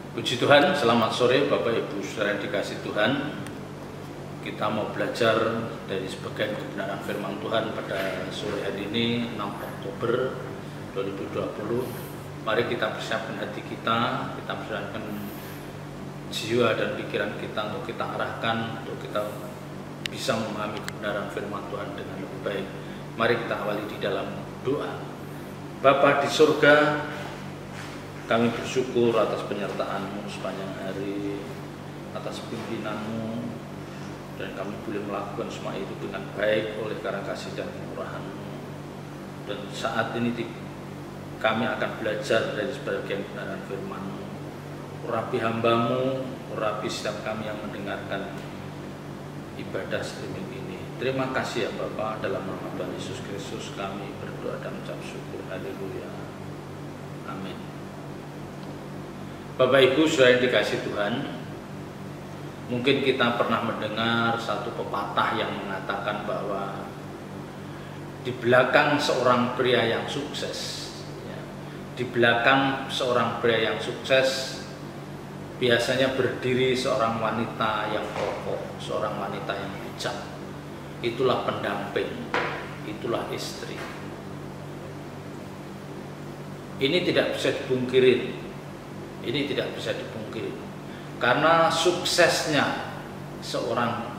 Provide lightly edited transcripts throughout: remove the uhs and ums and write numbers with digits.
Puji Tuhan, selamat sore Bapak Ibu Saudara yang dikasih Tuhan. Kita mau belajar dari sebagian kebenaran firman Tuhan pada sore hari ini 6 Oktober 2020. Mari kita persiapkan hati kita persiapkan jiwa dan pikiran kita untuk kita arahkan, untuk kita bisa memahami kebenaran firman Tuhan dengan lebih baik. Mari kita awali di dalam doa. Bapa di surga, kami bersyukur atas penyertaan-Mu sepanjang hari, atas pimpinan-Mu, dan kami boleh melakukan semua itu dengan baik oleh karena kasih dan kemurahan-Mu. Dan saat ini kami akan belajar dari sebagian kebenaran firman-Mu. Urapi hamba-Mu, urapi setiap kami yang mendengarkan ibadah streaming ini. Terima kasih ya Bapa, dalam nama Tuhan Yesus Kristus kami berdoa dan mengucap syukur. Haleluya. Amin. Bapak Ibu Saudara yang dikasih Tuhan, mungkin kita pernah mendengar satu pepatah yang mengatakan bahwa di belakang seorang pria yang sukses, di belakang seorang pria yang sukses biasanya berdiri seorang wanita yang kokoh, seorang wanita yang bijak. Itulah pendamping, itulah istri. Ini tidak bisa dipungkiri. Ini tidak bisa dipungkiri, karena suksesnya seorang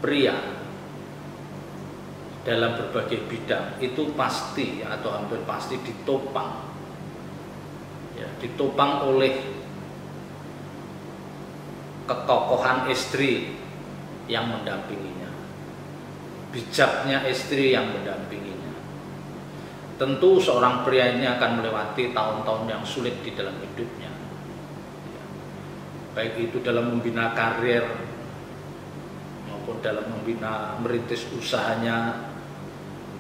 pria dalam berbagai bidang itu pasti atau hampir pasti ditopang, ditopang oleh kekokohan istri yang mendampinginya, bijaknya istri yang mendampinginya. Tentu seorang pria ini akan melewati tahun-tahun yang sulit di dalam hidupnya, baik itu dalam membina karir maupun dalam merintis usahanya.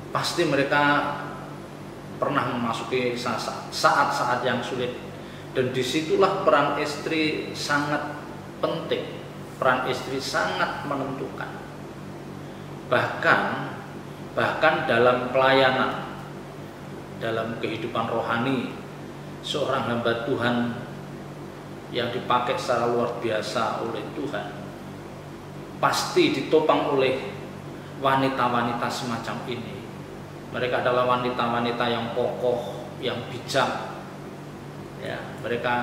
Pasti mereka pernah memasuki saat-saat yang sulit, dan disitulah peran istri sangat penting, peran istri sangat menentukan. Bahkan dalam pelayanan, dalam kehidupan rohani, seorang hamba Tuhan yang dipakai secara luar biasa oleh Tuhan pasti ditopang oleh wanita-wanita semacam ini. Mereka adalah wanita-wanita yang kokoh, yang bijak. Mereka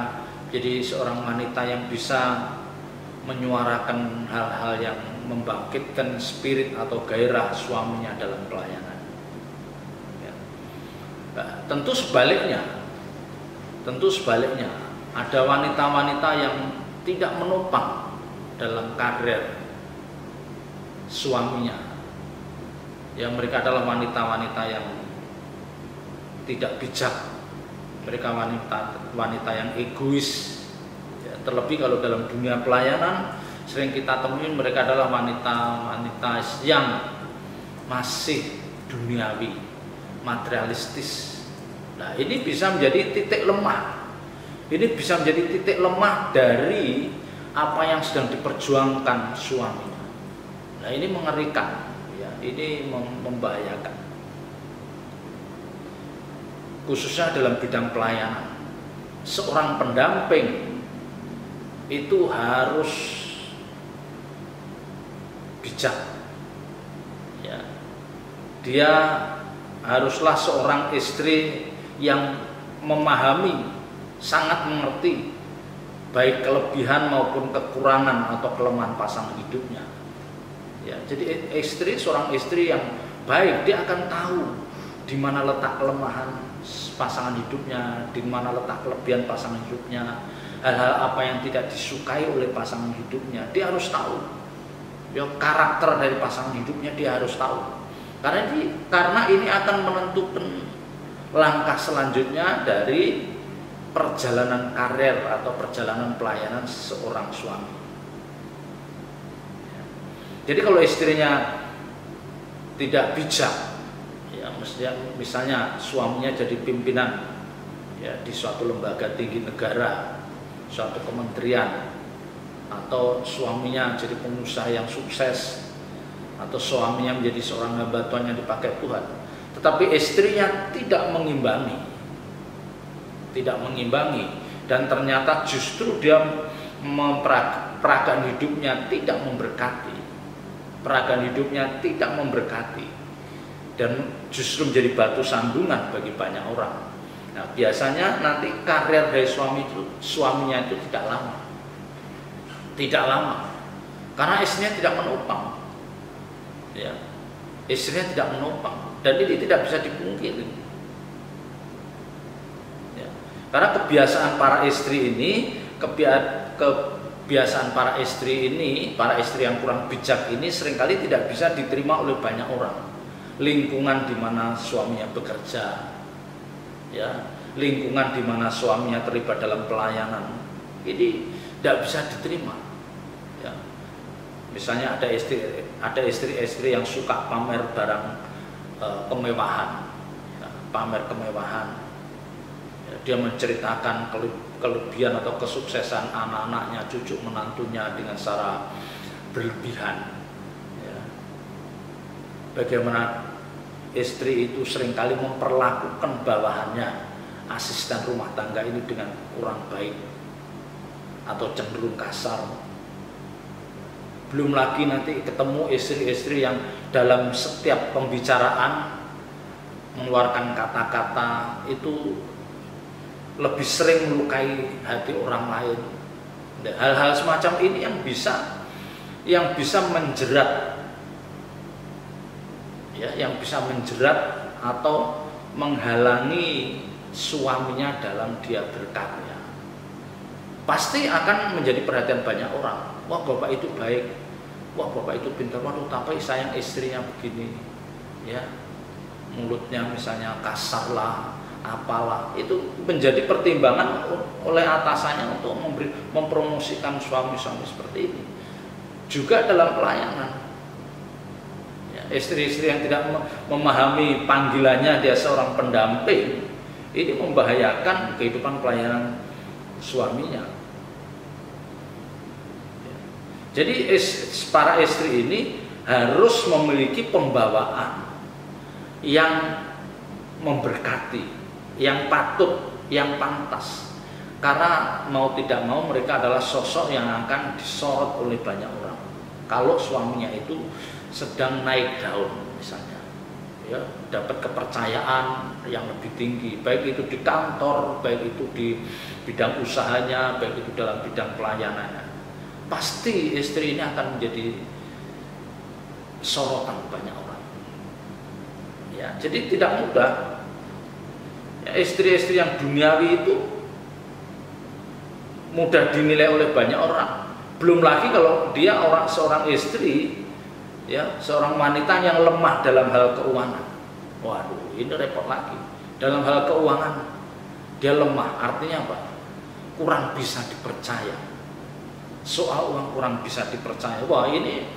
jadi seorang wanita yang bisa menyuarakan hal-hal yang membangkitkan spirit atau gairah suaminya dalam pelayanan. Tentu sebaliknya, ada wanita-wanita yang tidak menopang dalam karir suaminya. Mereka adalah wanita-wanita yang tidak bijak, mereka wanita yang egois. Terlebih kalau dalam dunia pelayanan sering kita temuin mereka adalah wanita-wanita yang masih duniawi, materialistis. Nah, ini bisa menjadi titik lemah. Ini bisa menjadi titik lemah dari apa yang sedang diperjuangkan suaminya. Nah, ini mengerikan, ini membahayakan. Khususnya dalam bidang pelayanan, seorang pendamping itu harus bijak. Dia haruslah seorang istri yang memahami, sangat mengerti baik kelebihan maupun kekurangan atau kelemahan pasangan hidupnya. Jadi seorang istri yang baik, dia akan tahu di mana letak kelemahan pasangan hidupnya, di mana letak kelebihan pasangan hidupnya, hal-hal apa yang tidak disukai oleh pasangan hidupnya, dia harus tahu. Karakter dari pasangan hidupnya dia harus tahu. Karena ini akan menentukan langkah selanjutnya dari perjalanan karir atau perjalanan pelayanan seorang suami. Jadi kalau istrinya tidak bijak, misalnya suaminya jadi pimpinan di suatu lembaga tinggi negara, suatu kementerian, atau suaminya jadi pengusaha yang sukses, atau suaminya menjadi seorang hamba Tuhan yang dipakai Tuhan, tetapi istrinya tidak mengimbangi, dan ternyata justru dia peragaan hidupnya tidak memberkati, peragaan hidupnya tidak memberkati, dan justru menjadi batu sandungan bagi banyak orang. Nah, biasanya nanti karir dari suaminya itu tidak lama, karena istrinya tidak menopang, ya, istrinya tidak menopang, dan ini tidak bisa dipungkiri, ya. Karena kebiasaan para istri ini, para istri yang kurang bijak ini seringkali tidak bisa diterima oleh banyak orang. Lingkungan di mana suaminya bekerja, ya, lingkungan di mana suaminya terlibat dalam pelayanan, ini tidak bisa diterima, ya. Misalnya ada istri-istri yang suka pamer barang kemewahan, ya, pamer kemewahan, ya, dia menceritakan kelebihan atau kesuksesan anak-anaknya, cucu menantunya dengan secara berlebihan, ya. Bagaimana istri itu seringkali memperlakukan bawahannya, asisten rumah tangga ini, dengan kurang baik atau cenderung kasar. Belum lagi nanti ketemu istri-istri yang dalam setiap pembicaraan mengeluarkan kata-kata itu lebih sering melukai hati orang lain. Hal-hal semacam ini yang bisa menjerat, ya, yang bisa menjerat atau menghalangi suaminya dalam dia berkarya. Pasti akan menjadi perhatian banyak orang. Wah, bapak itu baik, wah, bapak itu pintar, waduh, tapi sayang istrinya begini, ya, mulutnya misalnya kasar lah, apalah. Itu menjadi pertimbangan oleh atasannya untuk mempromosikan suami-suami seperti ini. Juga dalam pelayanan, istri-istri yang tidak memahami panggilannya dia seorang pendamping, ini membahayakan kehidupan pelayanan suaminya. Jadi para istri ini harus memiliki pembawaan yang memberkati, yang patut, yang pantas, karena mau tidak mau mereka adalah sosok yang akan disorot oleh banyak orang. Kalau suaminya itu sedang naik daun misalnya, ya, dapat kepercayaan yang lebih tinggi, baik itu di kantor, baik itu di bidang usahanya, baik itu dalam bidang pelayanannya, pasti istri ini akan menjadi sorotan banyak orang, ya. Jadi tidak mudah, ya, istri-istri yang duniawi itu mudah dinilai oleh banyak orang. Belum lagi kalau dia seorang istri, ya, seorang wanita yang lemah dalam hal keuangan. Waduh, ini repot lagi. Dalam hal keuangan dia lemah, artinya apa? Kurang bisa dipercaya. Soal uang kurang bisa dipercaya. Wah, ini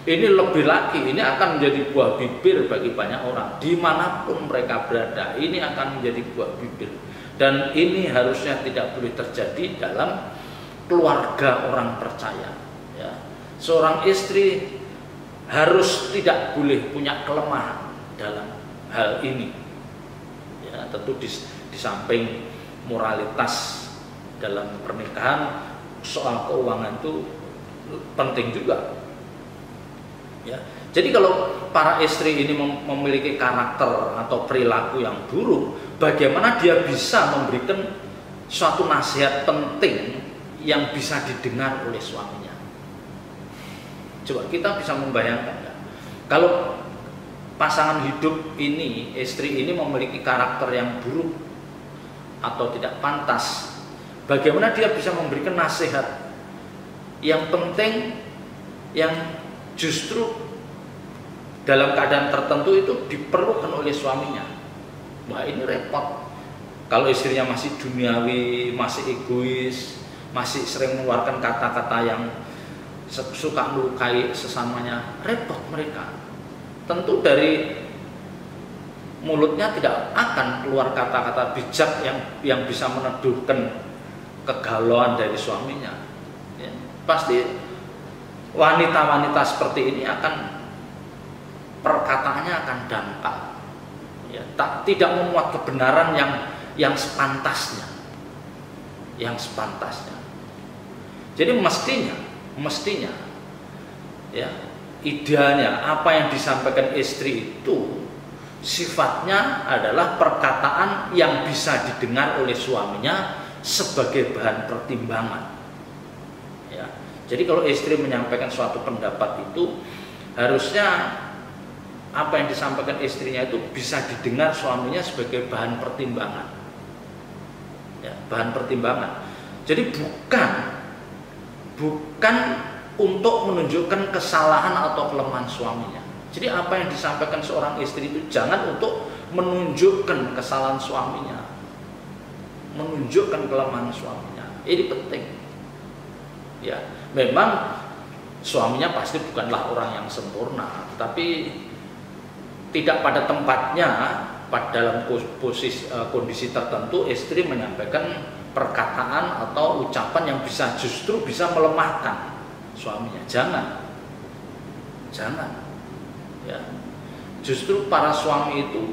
lebih lagi, ini akan menjadi buah bibir bagi banyak orang dimanapun mereka berada. Ini akan menjadi buah bibir, dan ini harusnya tidak boleh terjadi dalam keluarga orang percaya, ya. Seorang istri harus tidak boleh punya kelemahan dalam hal ini, ya. Tentu di samping moralitas dalam pernikahan, soal keuangan itu penting juga, ya. Jadi kalau para istri ini memiliki karakter atau perilaku yang buruk, bagaimana dia bisa memberikan suatu nasihat penting yang bisa didengar oleh suaminya? Coba kita bisa membayangkan, ya? Kalau pasangan hidup ini, istri ini memiliki karakter yang buruk atau tidak pantas, bagaimana dia bisa memberikan nasihat yang penting, yang justru dalam keadaan tertentu itu diperlukan oleh suaminya? Wah, ini repot. Kalau istrinya masih duniawi, masih egois, masih sering mengeluarkan kata-kata yang suka melukai sesamanya, repot mereka. Tentu dari mulutnya tidak akan keluar kata-kata bijak yang bisa meneduhkan kegalauan dari suaminya, ya. Pasti wanita-wanita seperti ini perkataannya akan dangkal, ya, tidak memuat kebenaran yang sepantasnya, yang sepantasnya. Jadi mestinya ya, idealnya apa yang disampaikan istri itu sifatnya adalah perkataan yang bisa didengar oleh suaminya sebagai bahan pertimbangan. Ya. Jadi kalau istri menyampaikan suatu pendapat itu harusnya apa yang disampaikan istrinya itu bisa didengar suaminya sebagai bahan pertimbangan. Ya, bahan pertimbangan. Jadi bukan untuk menunjukkan kesalahan atau kelemahan suaminya. Jadi apa yang disampaikan seorang istri itu jangan untuk menunjukkan kesalahan suaminya, menunjukkan kelemahan suaminya. Ini penting. Ya, memang suaminya pasti bukanlah orang yang sempurna, tapi tidak pada tempatnya dalam kondisi tertentu istri menyampaikan perkataan atau ucapan yang justru bisa melemahkan suaminya. Jangan. Ya. Justru para suami itu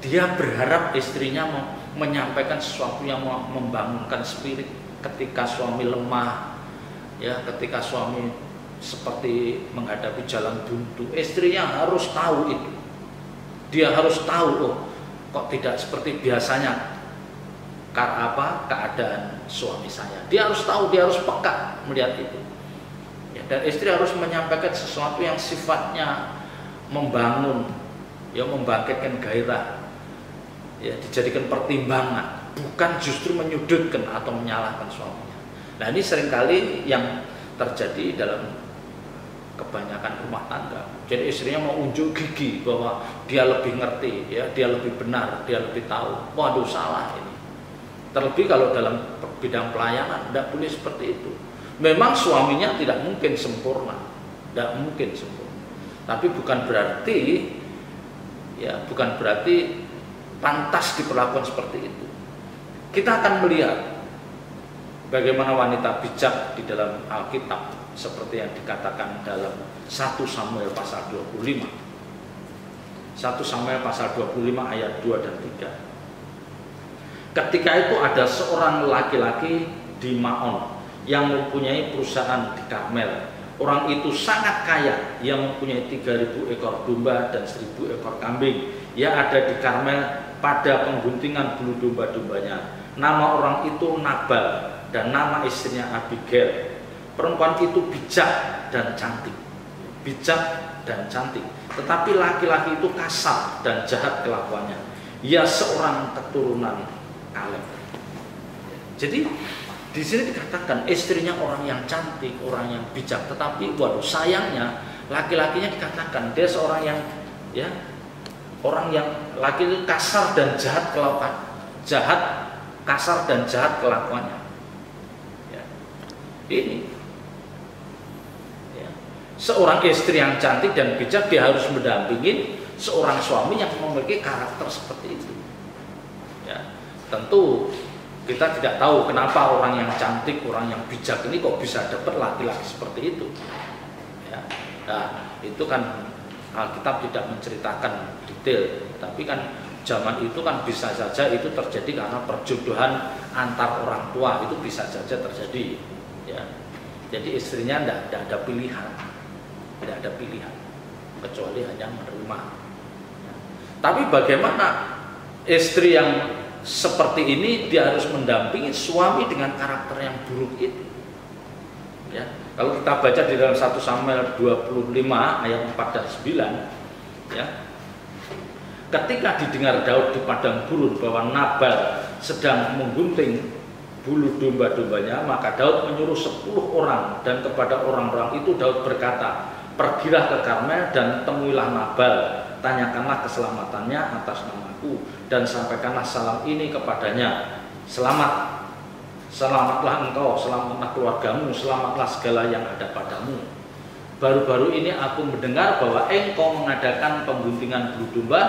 dia berharap istrinya menyampaikan sesuatu yang membangunkan spirit ketika suami lemah, ya, ketika suami seperti menghadapi jalan buntu. Istrinya harus tahu itu. Dia harus tahu, oh, kok tidak seperti biasanya keadaan suami saya. Dia harus tahu, dia harus peka melihat itu. Ya, dan istri harus menyampaikan sesuatu yang sifatnya membangun, ya, membangkitkan gairah, ya, dijadikan pertimbangan, bukan justru menyudutkan atau menyalahkan suaminya. Nah, ini seringkali yang terjadi dalam kebanyakan rumah tangga. Jadi istrinya mau unjuk gigi bahwa dia lebih ngerti, ya, dia lebih benar, dia lebih tahu. Waduh, salah ini. Terlebih kalau dalam bidang pelayanan, tidak boleh seperti itu. Memang suaminya tidak mungkin sempurna, tidak mungkin sempurna. Tapi bukan berarti pantas diperlakukan seperti itu. Kita akan melihat bagaimana wanita bijak di dalam Alkitab seperti yang dikatakan dalam 1 Samuel pasal 25. 1 Samuel pasal 25 ayat 2 dan 3. Ketika itu ada seorang laki-laki di Maon yang mempunyai perusahaan di Karmel. Orang itu sangat kaya, yang mempunyai 3.000 ekor domba dan 1.000 ekor kambing. Ia ada di Karmel pada pengguntingan bulu domba-dombanya. Nama orang itu Nabal dan nama istrinya Abigail. Perempuan itu bijak dan cantik. Bijak dan cantik. Tetapi laki-laki itu kasar dan jahat kelakuannya. Ia seorang keturunan Kaleb. Jadi di sini dikatakan istrinya orang yang cantik, orang yang bijak, tetapi waduh, sayangnya laki-lakinya dikatakan dia seorang yang, ya, orang yang laki itu kasar dan jahat kelakuan, kasar dan jahat kelakuannya. Ya. Ini, ya, seorang istri yang cantik dan bijak dia harus mendampingi seorang suami yang memiliki karakter seperti itu. Ya, tentu kita tidak tahu kenapa orang yang cantik, orang yang bijak ini kok bisa dapat laki-laki seperti itu. Ya. Nah, itu kan Alkitab tidak menceritakan detail, tapi kan zaman itu kan bisa saja itu terjadi karena perjodohan antar orang tua, itu bisa saja terjadi. Ya. Jadi istrinya tidak ada pilihan, kecuali hanya menerima. Ya. Tapi bagaimana istri yang seperti ini dia harus mendampingi suami dengan karakter yang buruk itu. Ya, kalau kita baca di dalam 1 Samuel 25 ayat 4 dan 9, ya. Ketika didengar Daud di padang gurun bahwa Nabal sedang menggunting bulu domba-dombanya, maka Daud menyuruh 10 orang, dan kepada orang-orang itu Daud berkata, "Pergilah ke Karmel dan temuilah Nabal, tanyakanlah keselamatannya atas namaku, dan sampaikanlah salam ini kepadanya. Selamatlah engkau, selamatlah keluargamu, selamatlah segala yang ada padamu. Baru-baru ini aku mendengar bahwa engkau mengadakan pengguntingan bulu domba.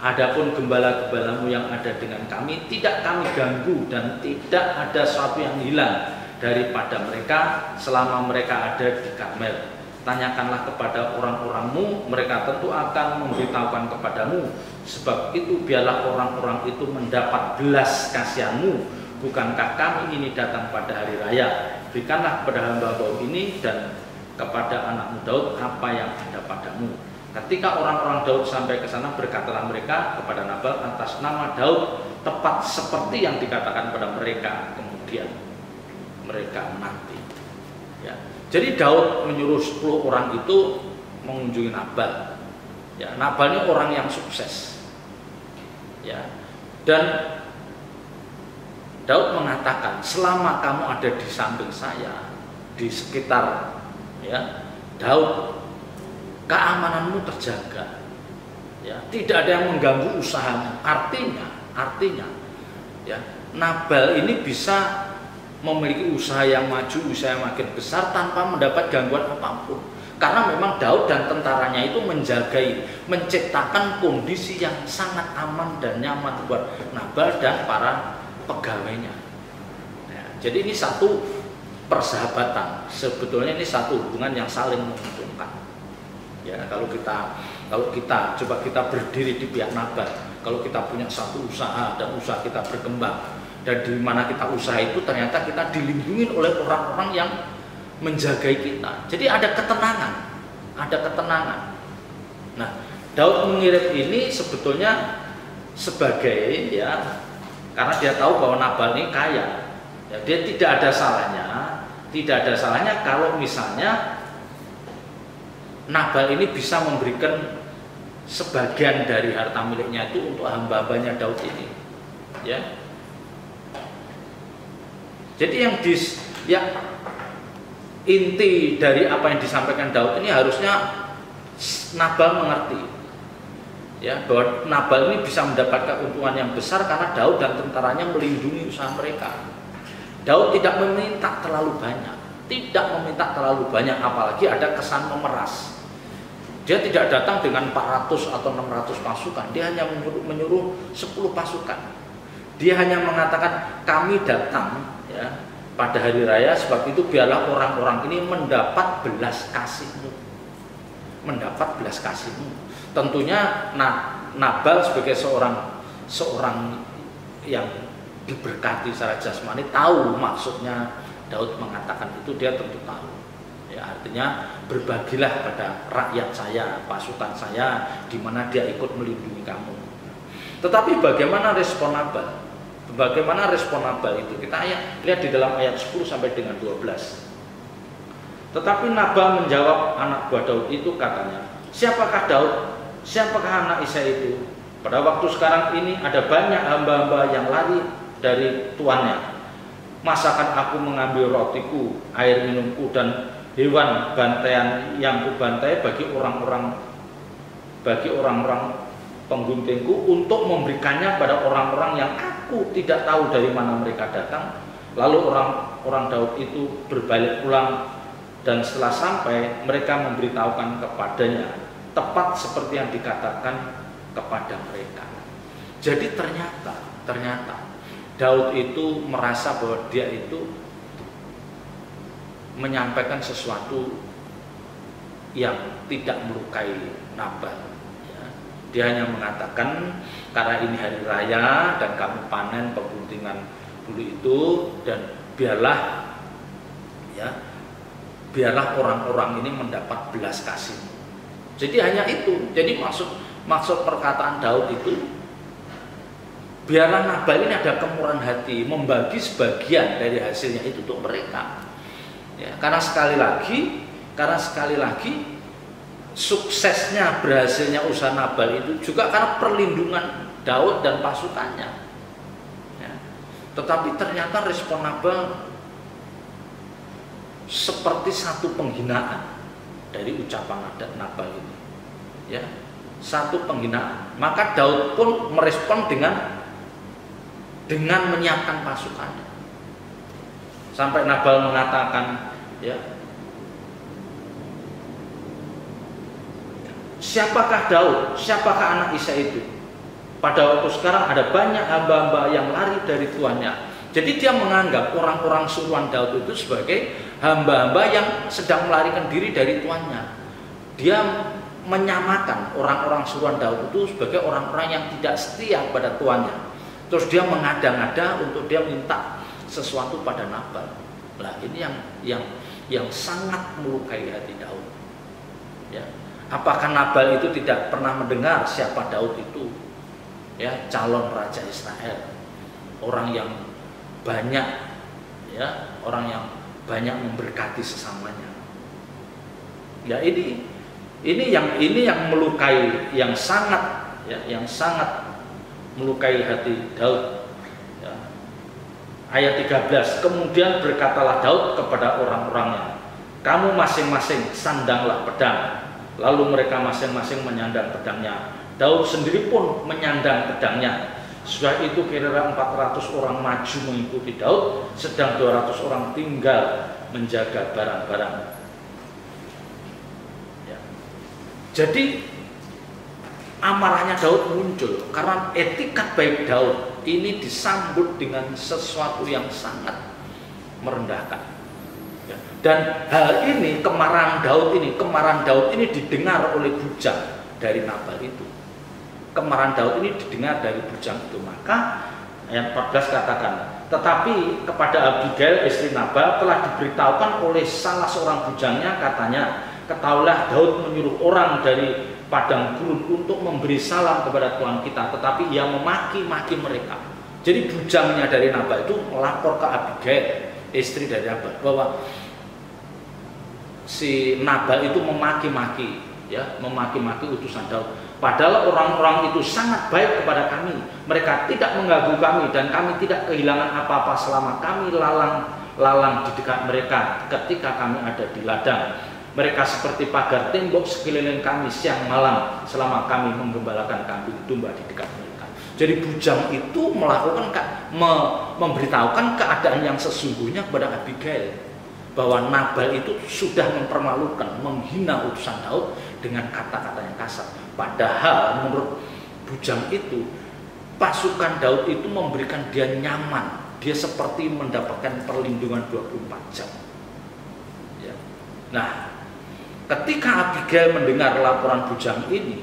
Adapun gembala-gembalamu yang ada dengan kami tidak kami ganggu, dan tidak ada sesuatu yang hilang daripada mereka selama mereka ada di Karmel. Tanyakanlah kepada orang-orangmu, mereka tentu akan memberitahukan kepadamu. Sebab itu biarlah orang-orang itu mendapat belas kasihanmu, bukankah kami ini datang pada hari raya? Berikanlah kepada hamba-Mu ini dan kepada anakmu Daud apa yang ada padamu. Ketika orang-orang Daud sampai ke sana, berkatalah mereka kepada Nabal atas nama Daud, tepat seperti yang dikatakan pada mereka. Kemudian mereka menanti. Ya. Jadi Daud menyuruh 10 orang itu mengunjungi Nabal. Ya, Nabal ini orang yang sukses. Ya. Dan Daud mengatakan, selama kamu ada di samping saya, di sekitar ya Daud, keamananmu terjaga. Ya, tidak ada yang mengganggu usahamu. Artinya, ya Nabal ini bisa memiliki usaha yang maju, usaha yang makin besar tanpa mendapat gangguan apapun. Karena memang Daud dan tentaranya itu menciptakan kondisi yang sangat aman dan nyaman buat Nabal dan para pegawainya. Ya, jadi ini satu persahabatan. Sebetulnya ini satu hubungan yang saling menguntungkan. Ya, kalau kita coba kita berdiri di pihak Nabal, kalau kita punya satu usaha dan usaha kita berkembang, dan di mana kita usaha itu ternyata kita dilindungi oleh orang-orang yang menjagai kita. Jadi ada ketenangan. Nah, Daud mengirim ini sebetulnya sebagai ya, karena dia tahu bahwa Nabal ini kaya. Ya, dia tidak ada salahnya kalau misalnya Nabal ini bisa memberikan sebagian dari harta miliknya itu untuk hamba-hambanya Daud ini. Ya. Jadi inti dari apa yang disampaikan Daud ini harusnya Nabal mengerti, ya, bahwa Nabal ini bisa mendapatkan keuntungan yang besar karena Daud dan tentaranya melindungi usaha mereka. Daud tidak meminta terlalu banyak, apalagi ada kesan memeras. Dia tidak datang dengan 400 atau 600 pasukan, dia hanya menyuruh 10 pasukan. Dia hanya mengatakan, kami datang ya pada hari raya, sebab itu biarlah orang-orang ini mendapat belas kasih-Mu. Tentunya Nabal sebagai seorang yang diberkati secara jasmani tahu maksudnya Daud mengatakan itu, dia tentu tahu. Ya, artinya berbagilah pada rakyat saya, pasukan saya, di mana dia ikut melindungi kamu. Tetapi bagaimana respon Nabal? Bagaimana respon Nabal itu? Kita lihat di dalam ayat 10 sampai dengan 12. Tetapi Nabal menjawab anak buah Daud itu, katanya, siapakah Daud? Siapakah anak Isai itu? Pada waktu sekarang ini ada banyak hamba-hamba yang lari dari tuannya. Masakan aku mengambil rotiku, air minumku, dan hewan bantaian yang kubantai bagi orang-orang pengguntingku untuk memberikannya pada orang-orang yang aku tidak tahu dari mana mereka datang. Lalu orang-orang Daud itu berbalik pulang, dan setelah sampai mereka memberitahukan kepadanya tepat seperti yang dikatakan kepada mereka. Jadi ternyata Daud itu merasa bahwa dia itu menyampaikan sesuatu yang tidak melukai Nabal. Ya. Dia hanya mengatakan, karena ini hari raya dan kamu panen pengguntingan bulu itu, dan biarlah orang-orang ini mendapat belas kasih. Jadi hanya itu. Jadi maksud perkataan Daud itu, biarlah Nabal ini ada kemurahan hati, membagi sebagian dari hasilnya itu untuk mereka. Ya, karena sekali lagi suksesnya, berhasilnya usaha Nabal itu juga karena perlindungan Daud dan pasukannya. Ya. Tetapi ternyata respon Nabal seperti satu penghinaan dari ucapan Nabal ini. Ya, satu penghinaan. Maka Daud pun merespon dengan menyiapkan pasukannya. Sampai Nabal mengatakan, ya, siapakah Daud? Siapakah anak Isai itu? Pada waktu sekarang ada banyak hamba-hamba yang lari dari tuannya. Jadi dia menganggap orang-orang suruhan Daud itu sebagai hamba-hamba yang sedang melarikan diri dari tuannya. Dia menyamakan orang-orang suruhan Daud itu sebagai orang-orang yang tidak setia pada tuannya. Terus dia mengada-ngada untuk dia minta sesuatu pada Nabal. Nah, ini yang sangat melukai hati Daud. Ya. Apakah Nabal itu tidak pernah mendengar siapa Daud itu? Ya, calon raja Israel, orang yang banyak, ya, orang yang banyak memberkati sesamanya. Ya, ini yang melukai, yang sangat, ya, yang sangat melukai hati Daud. Ya. Ayat 13, kemudian berkatalah Daud kepada orang-orangnya, kamu masing-masing sandanglah pedang. Lalu mereka masing-masing menyandang pedangnya. Daud sendiri pun menyandang pedangnya. Sudah itu kira-kira 400 orang maju mengikuti Daud, sedang 200 orang tinggal menjaga barang-barang. Ya. Jadi amarahnya Daud muncul karena etikat baik Daud ini disambut dengan sesuatu yang sangat merendahkan. Ya. Dan hal ini, kemarahan Daud ini didengar oleh bujang dari Nabal itu. Kemarahan Daud ini didengar dari bujang itu. Maka ayat 14 katakan, tetapi kepada Abigail istri Nabal telah diberitahukan oleh salah seorang bujangnya, katanya, ketahuilah Daud menyuruh orang dari padang gurun untuk memberi salam kepada Tuhan kita, tetapi ia memaki-maki mereka. Jadi bujangnya dari Nabal itu melapor ke Abigail istri dari Nabal bahwa si Nabal itu memaki-maki, ya, memaki-maki utusan Daud. Padahal orang-orang itu sangat baik kepada kami. Mereka tidak mengganggu kami dan kami tidak kehilangan apa-apa selama kami lalang di dekat mereka ketika kami ada di ladang. Mereka seperti pagar tembok sekeliling kami siang malam selama kami menggembalakan kambing domba di dekat mereka. Jadi bujang itu memberitahukan keadaan yang sesungguhnya kepada Abigail, bahwa Nabal itu sudah mempermalukan, menghina utusan Daud dengan kata-kata yang kasar. Padahal menurut bujang itu, pasukan Daud itu memberikan dia nyaman. Dia seperti mendapatkan perlindungan 24 jam. Ya. Nah, ketika Abigail mendengar laporan bujang ini,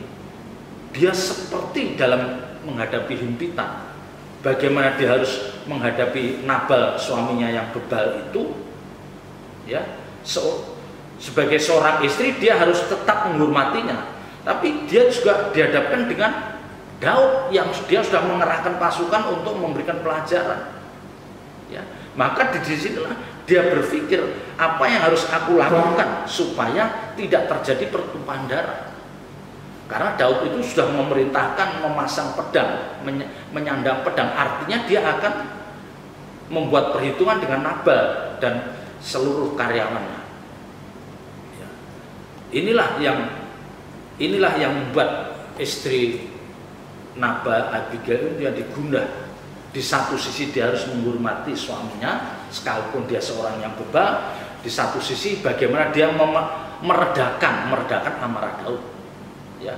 dia seperti dalam menghadapi himpitan. Bagaimana dia harus menghadapi Nabal, suaminya yang bebal itu, ya. Sebagai seorang istri dia harus tetap menghormatinya, tapi dia juga dihadapkan dengan Daud yang dia sudah mengerahkan pasukan untuk memberikan pelajaran. Ya, maka di sinilah dia berpikir, apa yang harus aku lakukan supaya tidak terjadi pertumpahan darah. Karena Daud itu sudah memerintahkan memasang pedang, menyandang pedang, artinya dia akan membuat perhitungan dengan Nabal dan seluruh karyawannya. Ya. Inilah yang membuat istri Nabal, Abigail itu yang digundah. Di satu sisi dia harus menghormati suaminya, sekalipun dia seorang yang bebal. Di satu sisi bagaimana dia meredakan amarah Daud. Ya.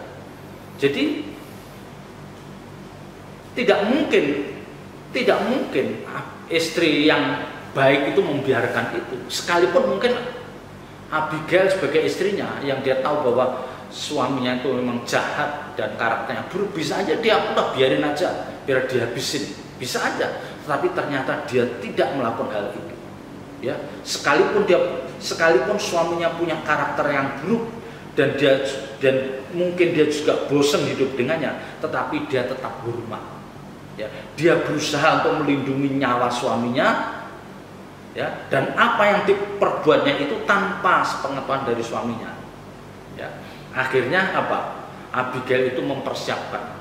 Jadi tidak mungkin istri yang baik itu membiarkan itu. Sekalipun mungkin Abigail sebagai istrinya yang dia tahu bahwa suaminya itu memang jahat dan karakternya buruk, bisa aja dia udah biarin aja, biar dihabisin, bisa aja. Tetapi ternyata dia tidak melakukan hal itu. Ya, sekalipun suaminya punya karakter yang buruk dan mungkin dia juga bosan hidup dengannya, tetapi dia tetap hormat. Ya, dia berusaha untuk melindungi nyawa suaminya. Ya, dan apa yang diperbuatnya itu tanpa sepengetahuan dari suaminya. Ya, akhirnya apa? Abigail itu mempersiapkan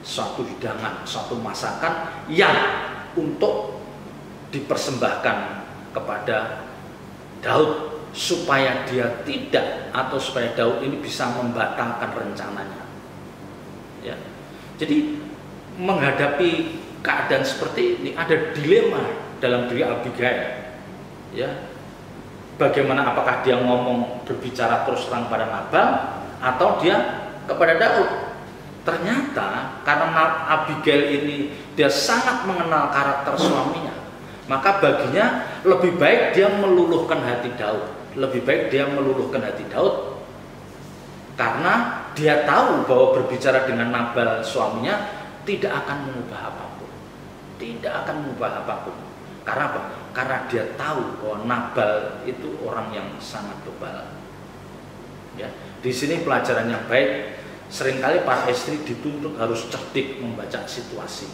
suatu hidangan, suatu masakan yang untuk dipersembahkan kepada Daud supaya dia tidak, atau supaya Daud ini bisa membatalkan rencananya. Ya, jadi menghadapi keadaan seperti ini ada dilema dalam diri Abigail. Ya, bagaimana, apakah dia ngomong berbicara terus terang pada Nabal atau dia kepada Daud? Ternyata karena Abigail ini dia sangat mengenal karakter suaminya, maka baginya lebih baik dia meluluhkan hati Daud. Lebih baik dia meluluhkan hati Daud karena dia tahu bahwa berbicara dengan Nabal suaminya tidak akan mengubah apapun. tidak akan mengubah apapun. Karena apa? Karena dia tahu bahwa Nabal itu orang yang sangat bebal. Ya, di sini pelajaran yang baik. Seringkali para istri dituntut harus cerdik membaca situasi,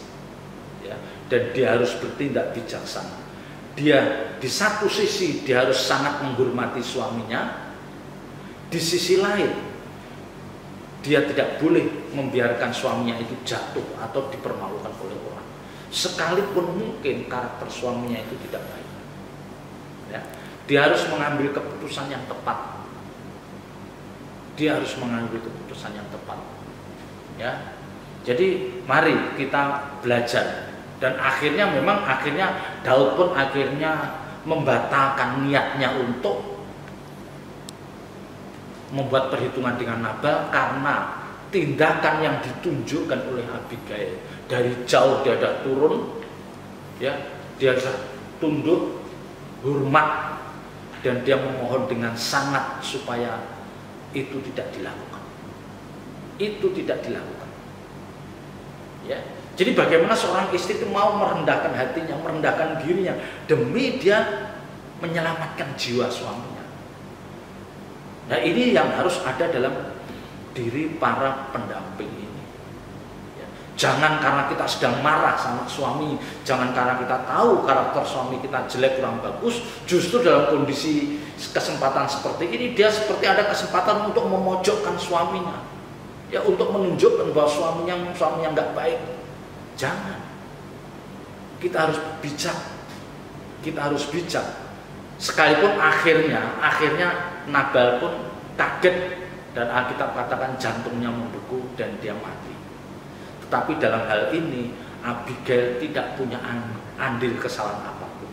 ya, dan dia harus bertindak bijaksana. Dia di satu sisi dia harus sangat menghormati suaminya, di sisi lain dia tidak boleh membiarkan suaminya itu jatuh atau dipermalukan oleh orang, sekalipun mungkin karakter suaminya itu tidak baik. Ya, dia harus mengambil keputusan yang tepat. Dia harus mengambil keputusan yang tepat. Ya. Jadi mari kita belajar. Dan akhirnya Daud pun akhirnya membatalkan niatnya untuk membuat perhitungan dengan Nabal karena tindakan yang ditunjukkan oleh Abigail. Dari jauh dia sudah turun, ya, dia sudah tunduk, hormat, dan dia memohon dengan sangat supaya itu tidak dilakukan. Itu tidak dilakukan. Ya. Jadi bagaimana seorang istri itu mau merendahkan hatinya, merendahkan dirinya demi dia menyelamatkan jiwa suaminya. Nah, ini yang harus ada dalam diri para pendamping ini. Ya. Jangan karena kita sedang marah sama suami, jangan karena kita tahu karakter suami kita jelek kurang bagus, justru dalam kondisi kesempatan seperti ini dia seperti ada kesempatan untuk memojokkan suaminya, ya, untuk menunjukkan bahwa suaminya nggak baik. Jangan. Kita harus bijak. Kita harus bijak. Sekalipun akhirnya Nabal pun kaget dan Alkitab katakan jantungnya membeku dan dia mati. Tetapi dalam hal ini Abigail tidak punya andil kesalahan apapun.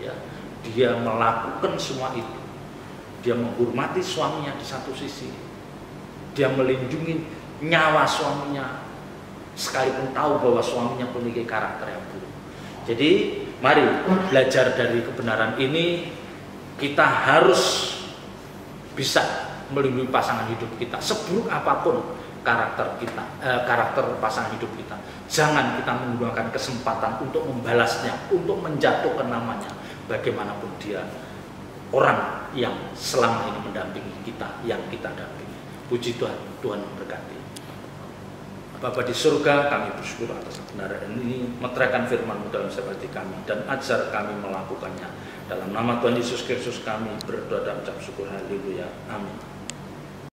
Ya. Dia melakukan semua itu. Dia menghormati suaminya di satu sisi. Dia melindungi nyawa suaminya, sekalipun tahu bahwa suaminya memiliki karakter yang buruk. Jadi mari belajar dari kebenaran ini. Kita harus bisa melindungi pasangan hidup kita, seburuk apapun karakter kita, karakter pasangan hidup kita. Jangan kita menggunakan kesempatan untuk membalasnya, untuk menjatuhkan namanya. Bagaimanapun dia orang yang selama ini mendampingi kita, yang kita dampingi. Puji Tuhan, Tuhan memberkati. Bapa di surga, kami bersyukur atas kebenaran ini, meteraikan firman-Mu dalam setiap hati kami, dan ajar kami melakukannya. Dalam nama Tuhan Yesus Kristus kami berdoa dan ucap syukur, haleluya, amin.